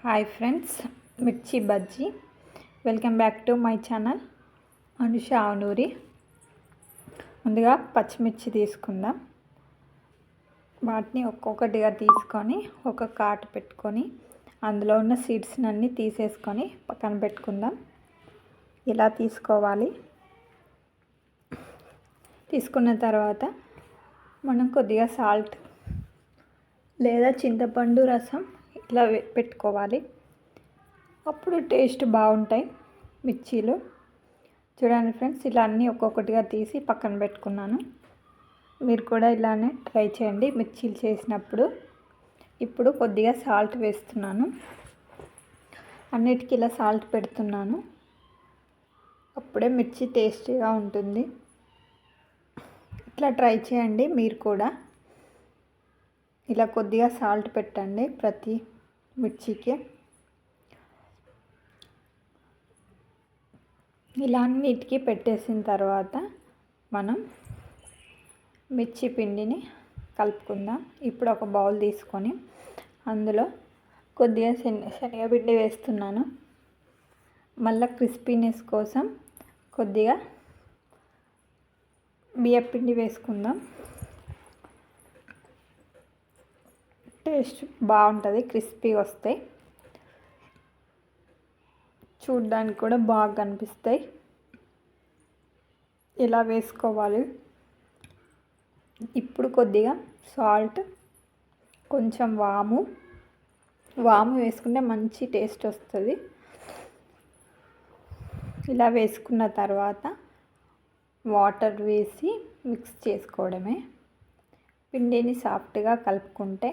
Hi friends, మిర్చి bajji. Welcome back to my channel Anusha Avunuri. ముందుగా పచ్చిమిర్చి తీసుకుందాం. వాటిని ఒక్కొక్కటిగా తీసుకొని ఒక కాటు పెట్టుకొని అందులో ఉన్న సీడ్స్ అన్నీ తీసేసుకొని పక్కన పెట్టుకుందాం. ఇలా తీసుకోవాలి. తీసుకున్న తర్వాత మనం కొద్దిగా సాల్ట్ లేదా చింతపండు రసం ఇలా పెట్టుకోవాలి. అప్పుడు టేస్ట్ బాగుంటాయి మిర్చీలు. చూడండి ఫ్రెండ్స్, ఇలా అన్నీ ఒక్కొక్కటిగా తీసి పక్కన పెట్టుకున్నాను. మీరు కూడా ఇలానే ట్రై చేయండి మిర్చీలు చేసినప్పుడు. ఇప్పుడు కొద్దిగా సాల్ట్ వేస్తున్నాను. అన్నిటికీ ఇలా సాల్ట్ పెడుతున్నాను. అప్పుడే మిర్చి టేస్టీగా ఉంటుంది. ఇట్లా ట్రై చేయండి మీరు కూడా. ఇలా కొద్దిగా సాల్ట్ పెట్టండి ప్రతి మిర్చికి. ఇలా అన్నిటికీ పెట్టేసిన తర్వాత మనం మిర్చి పిండిని కలుపుకుందాం. ఇప్పుడు ఒక బౌల్ తీసుకొని అందులో కొద్దిగా శనగపిండి వేస్తున్నాను. మళ్ళీ క్రిస్పీనెస్ కోసం కొద్దిగా బియ్యపిండి వేసుకుందాం. టేస్ట్ బాగుంటుంది, క్రిస్పీగా వస్తాయి, చూడ్డానికి కూడా బాగా కనిపిస్తాయి. ఇలా వేసుకోవాలి. ఇప్పుడు కొద్దిగా సాల్ట్, కొంచెం వాము వేసుకుంటే మంచి టేస్ట్ వస్తుంది. ఇలా వేసుకున్న తర్వాత వాటర్ వేసి మిక్స్ చేసుకోవడమే. పిండిని సాఫ్ట్గా కలుపుకుంటే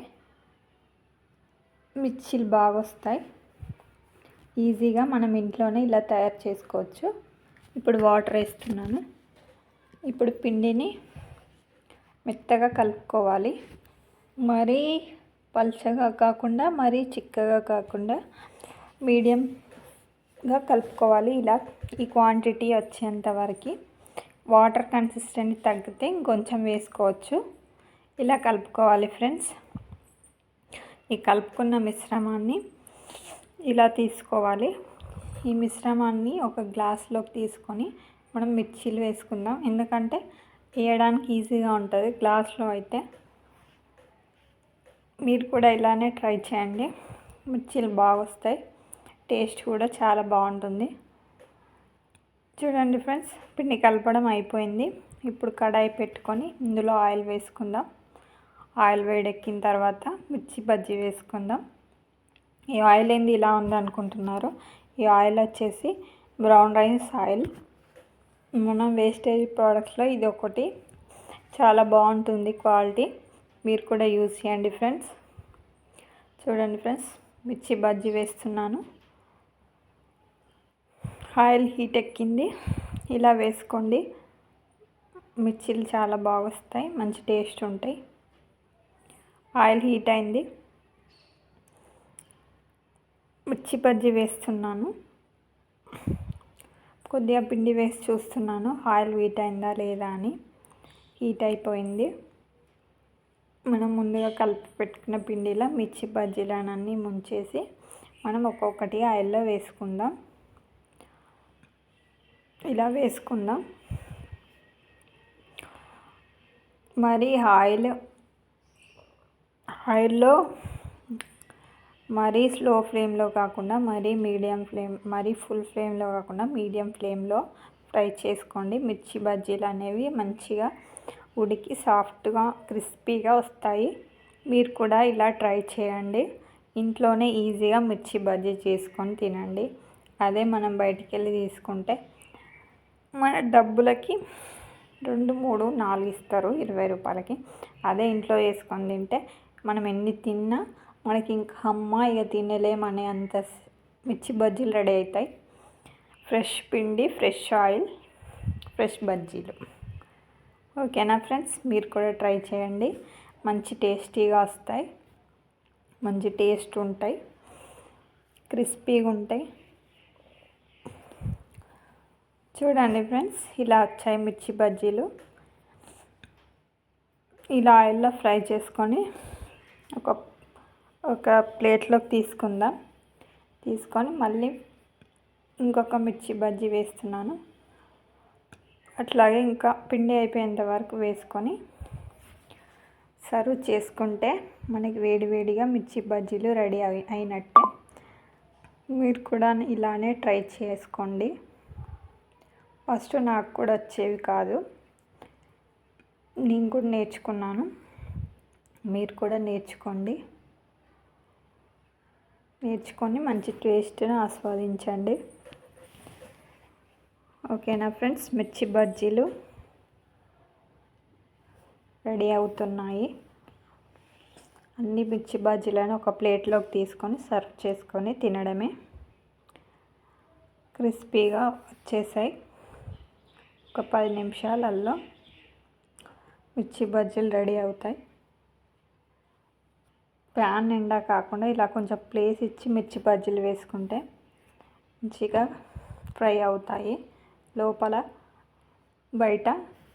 మిర్చీలు బాగా వస్తాయి. ఈజీగా మనం ఇంట్లోనే ఇలా తయారు చేసుకోవచ్చు. ఇప్పుడు వాటర్ వేస్తున్నాను. ఇప్పుడు పిండిని మెత్తగా కలుపుకోవాలి. మరీ పల్చగా కాకుండా మరీ చిక్కగా కాకుండా మీడియంగా కలుపుకోవాలి. ఇలా ఈ క్వాంటిటీ వచ్చేంత వరకు. వాటర్ కన్సిస్టెన్సీ తగ్గితే ఇంకొంచెం వేసుకోవచ్చు. ఇలా కలుపుకోవాలి ఫ్రెండ్స్. ఈ కలుపుకున్న మిశ్రమాన్ని ఇలా తీసుకోవాలి. ఈ మిశ్రమాన్ని ఒక గ్లాస్లోకి తీసుకొని మనం మిర్చీలు వేసుకుందాం. ఎందుకంటే వేయడానికి ఈజీగా ఉంటుంది గ్లాస్లో అయితే. మీరు కూడా ఇలానే ట్రై చేయండి. మిర్చీలు బాగా వస్తాయి, టేస్ట్ కూడా చాలా బాగుంటుంది. చూడండి ఫ్రెండ్స్, పిండి కలపడం అయిపోయింది. ఇప్పుడు కడాయి పెట్టుకొని ఇందులో ఆయిల్ వేసుకుందాం. ఆయిల్ వేడెక్కిన తర్వాత మిర్చి బజ్జీ వేసుకుందాం. ఈ ఆయిల్ ఏంది ఇలా ఉందనుకుంటున్నారు? ఈ ఆయిల్ వచ్చేసి బ్రౌన్ రైస్ ఆయిల్. మనం వేస్టేజ్ ప్రోడక్ట్స్లో ఇది ఒకటి. చాలా బాగుంటుంది క్వాలిటీ. మీరు కూడా యూజ్ చేయండి ఫ్రెండ్స్. చూడండి ఫ్రెండ్స్, మిర్చి బజ్జీ వేస్తున్నాను. ఆయిల్ హీట్ ఎక్కింది. ఇలా వేసుకోండి. మిర్చీలు చాలా బాగా వస్తాయి, మంచి టేస్ట్ ఉంటాయి. ఆయిల్ హీట్ అయింది. మిర్చి బజ్జీ వేస్తున్నాను. కొద్దిగా పిండి వేసి చూస్తున్నాను ఆయిల్ హీట్ అయిందా లేదా అని. హీట్ అయిపోయింది. మనం ముందుగా కలిపి పెట్టుకున్న పిండిలో మిర్చి బజ్జీలన్నీ ముంచేసి మనం ఒక్కొక్కటి ఆయిల్లో వేసుకుందాం. ఇలా వేసుకుందాం. మరి ఆయిల్లో మరీ స్లో ఫ్లేమ్లో కాకుండా మరీ ఫుల్ ఫ్లేమ్లో కాకుండా మీడియం ఫ్లేమ్లో ఫ్రై చేసుకోండి. మిర్చి బజ్జీలు అనేవి మంచిగా ఉడికి సాఫ్ట్గా క్రిస్పీగా వస్తాయి. మీరు కూడా ఇలా ట్రై చేయండి. ఇంట్లోనే ఈజీగా మిర్చి బజ్జీ చేసుకొని తినండి. అదే మనం బయటికి వెళ్ళి తీసుకుంటే మన డబ్బులకి 2, 3, 4 ఇస్తారు 20 రూపాయలకి. అదే ఇంట్లో వేసుకొని తింటే మనం ఎన్ని తిన్నా మనకి ఇంకా ఇక తినలేమనే అంత మిర్చి బజ్జీలు రెడీ అవుతాయి. ఫ్రెష్ పిండి, ఫ్రెష్ ఆయిల్, ఫ్రెష్ బజ్జీలు. ఓకేనా ఫ్రెండ్స్, మీరు కూడా ట్రై చేయండి. మంచి టేస్టీగా వస్తాయి, మంచి టేస్ట్ ఉంటాయి, క్రిస్పీగా ఉంటాయి. చూడండి ఫ్రెండ్స్, ఇలా వచ్చాయి మిర్చి బజ్జీలు. ఇలా ఆయిల్లో ఫ్రై చేసుకొని ఒక ప్లేట్లోకి తీసుకుందాం. తీసుకొని మళ్ళీ ఇంకొక మిర్చి బజ్జీ వేస్తున్నాను. అట్లాగే ఇంకా పిండి అయిపోయేంత వరకు వేసుకొని సర్వ్ చేసుకుంటే మనకి వేడివేడిగా మిర్చి బజ్జీలు రెడీ అయినట్టే. మీరు కూడా ఇలానే ట్రై చేసుకోండి. ఫస్ట్ నాకు కూడా వచ్చేవి కాదు, నేను కూడా నేర్చుకున్నాను. మీరు కూడా నేర్చుకొని మంచి టేస్ట్ని ఆస్వాదించండి. ఓకేనా ఫ్రెండ్స్, మిర్చి బజ్జీలు రెడీ అవుతున్నాయి. అన్ని మిర్చి బజ్జీలను ఒక ప్లేట్లోకి తీసుకొని సర్వ్ చేసుకొని తినడమే. క్రిస్పీగా వచ్చేసాయి. ఒక 10 నిమిషాలలో మిర్చి బజ్జీలు రెడీ అవుతాయి. ప్యాన్ నిండా కాకుండా ఇలా కొంచెం ప్లేస్ ఇచ్చి మిర్చి బజ్జీలు వేసుకుంటే మంచిగా ఫ్రై అవుతాయి. లోపల బయట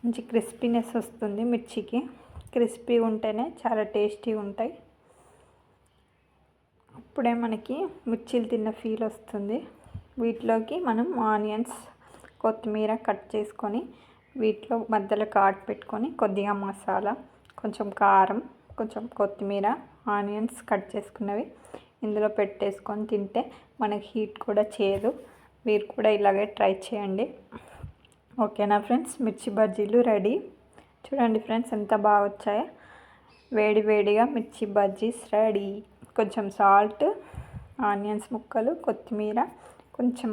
మంచి క్రిస్పీనెస్ వస్తుంది. మిర్చికి క్రిస్పీ ఉంటేనే చాలా టేస్టీ ఉంటాయి. అప్పుడే మనకి మిర్చీలు తిన్న ఫీల్ వస్తుంది. వీటిలోకి మనం ఆనియన్స్, కొత్తిమీర కట్ చేసుకొని వీటిలో మధ్యలో ఘాటు పెట్టుకొని కొద్దిగా మసాలా, కొంచెం కారం, కొంచెం కొత్తిమీర, ఆనియన్స్ కట్ చేసుకున్నవి ఇందులో పెట్టేసుకొని తింటే మనకి హీట్ కూడా చేయదు. మీరు కూడా ఇలాగే ట్రై చేయండి. ఓకేనా ఫ్రెండ్స్, మిర్చి బజ్జీలు రెడీ. చూడండి ఫ్రెండ్స్ ఎంత బాగా వచ్చాయో. వేడివేడిగా మిర్చి బజ్జీస్ రెడీ. కొంచెం సాల్ట్, ఆనియన్స్ ముక్కలు, కొత్తిమీర, కొంచెం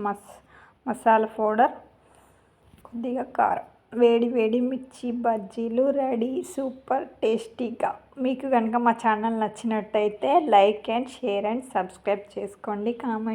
మసాలా పౌడర్, కొద్దిగా కారం. వేడి మిర్చి బజ్జీలు రెడీ. సూపర్ టేస్టీగా. మీకు కనుక మా ఛానల్ నచ్చినట్టయితే like and share and subscribe చేసుకోండి. కామెంట్